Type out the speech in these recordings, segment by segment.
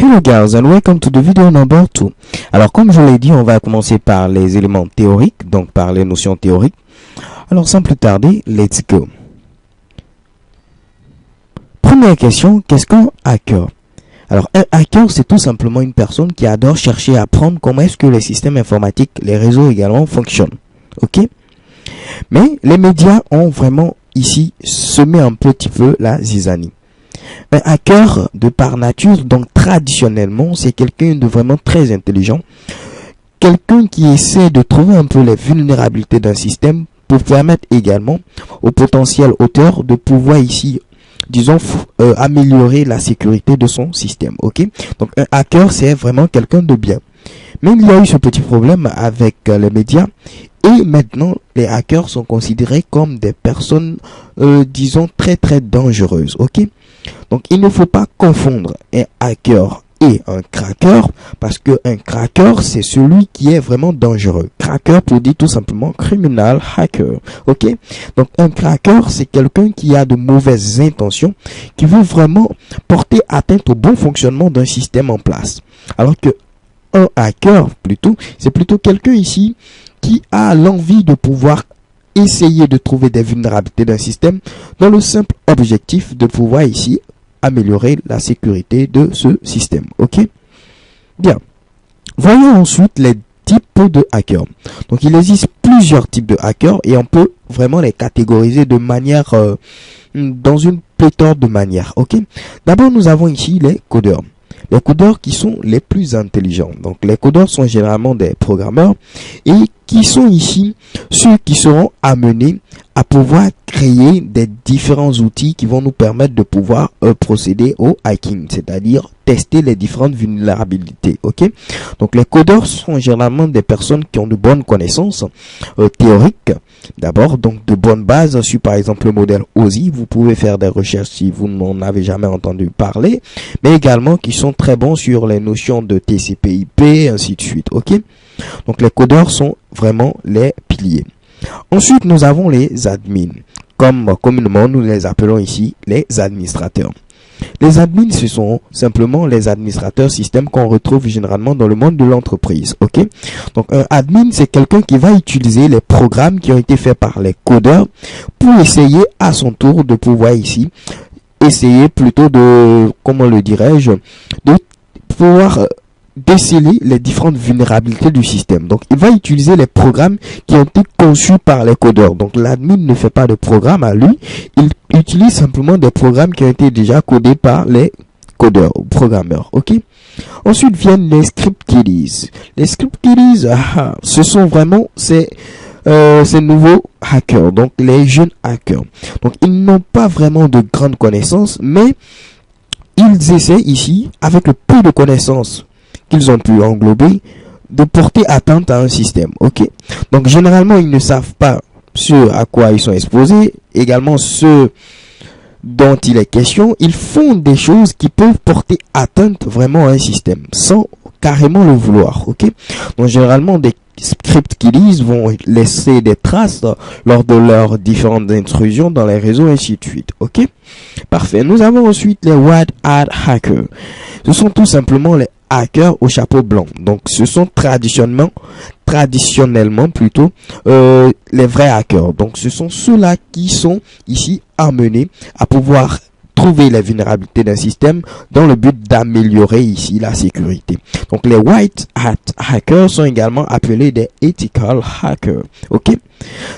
Hello guys and welcome to the video number 2. Alors comme je l'ai dit, on va commencer par les éléments théoriques, donc par les notions théoriques. Alors sans plus tarder, let's go. Première question, qu'est-ce qu'un hacker? Alors un hacker, c'est tout simplement une personne qui adore chercher à apprendre comment est-ce que les systèmes informatiques, les réseaux également fonctionnent. Ok? Mais les médias ont vraiment ici semé un petit peu la zizanie. Un hacker, de par nature, donc traditionnellement, c'est quelqu'un de vraiment très intelligent. Quelqu'un qui essaie de trouver un peu les vulnérabilités d'un système pour permettre également au potentiel auteur de pouvoir ici, disons, améliorer la sécurité de son système. Ok? Donc un hacker, c'est vraiment quelqu'un de bien. Mais il y a eu ce petit problème avec les médias. Et maintenant, les hackers sont considérés comme des personnes, disons, très très dangereuses. Ok? Donc, il ne faut pas confondre un hacker et un cracker, parce que un cracker, c'est celui qui est vraiment dangereux. Cracker pour dire tout simplement criminal hacker. Ok? Donc, un cracker, c'est quelqu'un qui a de mauvaises intentions, qui veut vraiment porter atteinte au bon fonctionnement d'un système en place. Alors que un hacker, plutôt, c'est plutôt quelqu'un ici qui a l'envie de pouvoir essayer de trouver des vulnérabilités d'un système dans le simple objectif de pouvoir ici améliorer la sécurité de ce système. Ok? Bien. Voyons ensuite les types de hackers. Donc il existe plusieurs types de hackers et on peut vraiment les catégoriser de manière dans une pléthore de manières. Ok? D'abord nous avons ici les codeurs. Les codeurs qui sont les plus intelligents. Donc les codeurs sont généralement des programmeurs et qui sont ici ceux qui seront amenés à pouvoir créer des différents outils qui vont nous permettre de pouvoir procéder au hacking, c'est-à-dire tester les différentes vulnérabilités. Ok? Donc les codeurs sont généralement des personnes qui ont de bonnes connaissances théoriques. D'abord, donc de bonnes bases sur par exemple le modèle OSI. Vous pouvez faire des recherches si vous n'en avez jamais entendu parler, mais également qui sont très bons sur les notions de TCP/IP, ainsi de suite. Ok? Donc les codeurs sont vraiment les piliers. Ensuite, nous avons les admins. Comme communément nous les appelons ici les administrateurs. Les admins, ce sont simplement les administrateurs système qu'on retrouve généralement dans le monde de l'entreprise. Ok? Donc un admin, c'est quelqu'un qui va utiliser les programmes qui ont été faits par les codeurs pour essayer à son tour de pouvoir ici essayer plutôt de, comment le dirais-je, de pouvoir déceler les différentes vulnérabilités du système. Donc il va utiliser les programmes qui ont été conçus par les codeurs. Donc l'admin ne fait pas de programme à lui, il utilise simplement des programmes qui ont été déjà codés par les codeurs ou programmeurs. Ok? Ensuite viennent les script kiddies. Les script kiddies, ce sont vraiment ces nouveaux hackers, donc les jeunes hackers. Donc ils n'ont pas vraiment de grandes connaissances, mais ils essaient ici, avec le peu de connaissances qu'ils ont pu englober, de porter atteinte à un système. Ok? Donc généralement ils ne savent pas ce à quoi ils sont exposés, également ce dont il est question. Ils font des choses qui peuvent porter atteinte vraiment à un système sans carrément le vouloir. Ok? Donc généralement des script kiddies vont laisser des traces lors de leurs différentes intrusions dans les réseaux, ainsi de suite. Ok? Parfait. Nous avons ensuite les white hat hackers. Ce sont tout simplement les hackers au chapeau blanc. Donc ce sont traditionnellement plutôt les vrais hackers. Donc ce sont ceux-là qui sont ici amenés à pouvoir trouver les vulnérabilités d'un système dans le but d'améliorer ici la sécurité. Donc les white hat hackers sont également appelés des ethical hackers. Ok?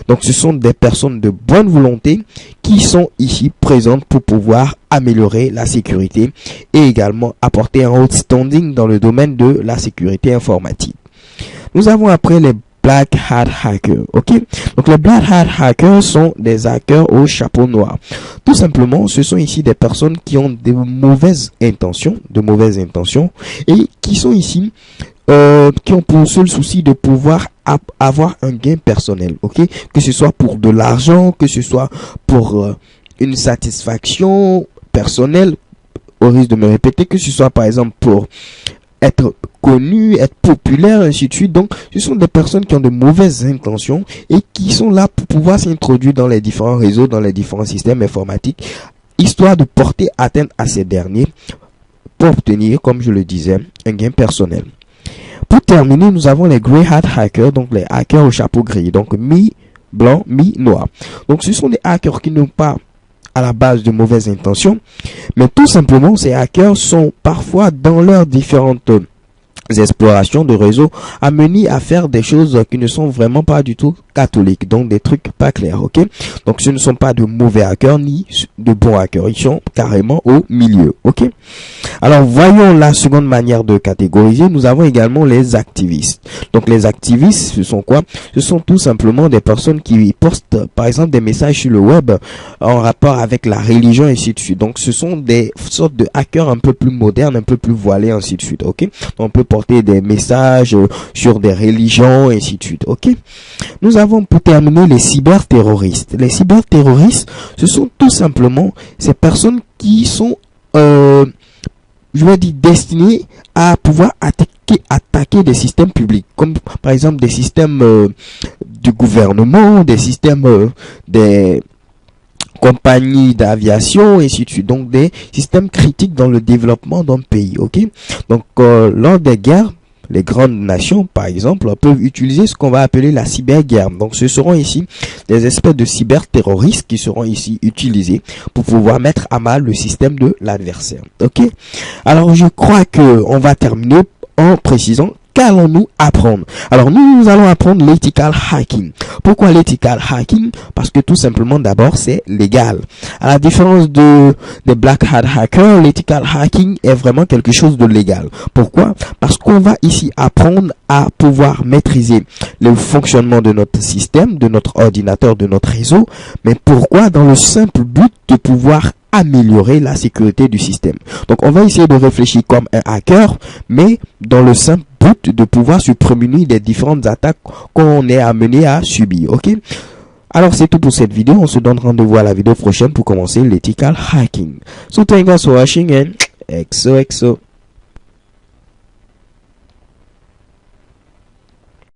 Donc ce sont des personnes de bonne volonté qui sont ici présentes pour pouvoir améliorer la sécurité et également apporter un outstanding dans le domaine de la sécurité informatique. Nous avons après les black hat hackers. Ok? Donc les black hat hackers sont des hackers au chapeau noir. Tout simplement, ce sont ici des personnes qui ont de mauvaises intentions et qui sont ici qui ont pour seul souci de pouvoir avoir un gain personnel. Ok? Que ce soit pour de l'argent, que ce soit pour une satisfaction personnelle, au risque de me répéter, que ce soit par exemple pour être connu, être populaire, ainsi de suite. Donc, ce sont des personnes qui ont de mauvaises intentions et qui sont là pour pouvoir s'introduire dans les différents réseaux, dans les différents systèmes informatiques, histoire de porter atteinte à ces derniers pour obtenir, comme je le disais, un gain personnel. Pour terminer, nous avons les grey hat hackers, donc les hackers au chapeau gris, donc mi-blanc, mi-noir. Donc ce sont des hackers qui n'ont pas à la base de mauvaises intentions, mais tout simplement ces hackers sont parfois dans leurs différentes explorations de réseau amenés à faire des choses qui ne sont vraiment pas du tout catholiques, donc des trucs pas clairs, ok? Donc ce ne sont pas de mauvais hackers ni de bons hackers, ils sont carrément au milieu, ok? Alors voyons la seconde manière de catégoriser. Nous avons également les activistes. Donc les activistes, ce sont quoi? Ce sont tout simplement des personnes qui postent par exemple des messages sur le web en rapport avec la religion et ainsi de suite. Donc ce sont des sortes de hackers un peu plus modernes, un peu plus voilés, ainsi de suite, ok? On peut porter des messages sur des religions et ainsi de suite, ok? Nous avons pour terminer les cyberterroristes. Les cyberterroristes, ce sont tout simplement ces personnes qui sont je vais dire destinés à pouvoir attaquer des systèmes publics, comme par exemple des systèmes du gouvernement, des systèmes des compagnies d'aviation et ainsi de suite, donc des systèmes critiques dans le développement d'un pays, ok? Donc lors des guerres, les grandes nations, par exemple, peuvent utiliser ce qu'on va appeler la cyberguerre. Donc, ce seront ici des espèces de cyberterroristes qui seront ici utilisés pour pouvoir mettre à mal le système de l'adversaire. Ok? Alors, je crois que on va terminer en précisant qu'allons-nous apprendre? Alors, nous allons apprendre l'ethical hacking. Pourquoi l'ethical hacking? Parce que tout simplement, d'abord, c'est légal. À la différence des black hat hackers, l'ethical hacking est vraiment quelque chose de légal. Pourquoi? Parce qu'on va ici apprendre à pouvoir maîtriser le fonctionnement de notre système, de notre ordinateur, de notre réseau. Mais pourquoi? Dans le simple but de pouvoir améliorer la sécurité du système. Donc, on va essayer de réfléchir comme un hacker, mais dans le simple but de pouvoir se prémunir des différentes attaques qu'on est amené à subir, ok? Alors, c'est tout pour cette vidéo. On se donne rendez-vous à la vidéo prochaine pour commencer l'ethical hacking. So, thank you for watching and XOXO.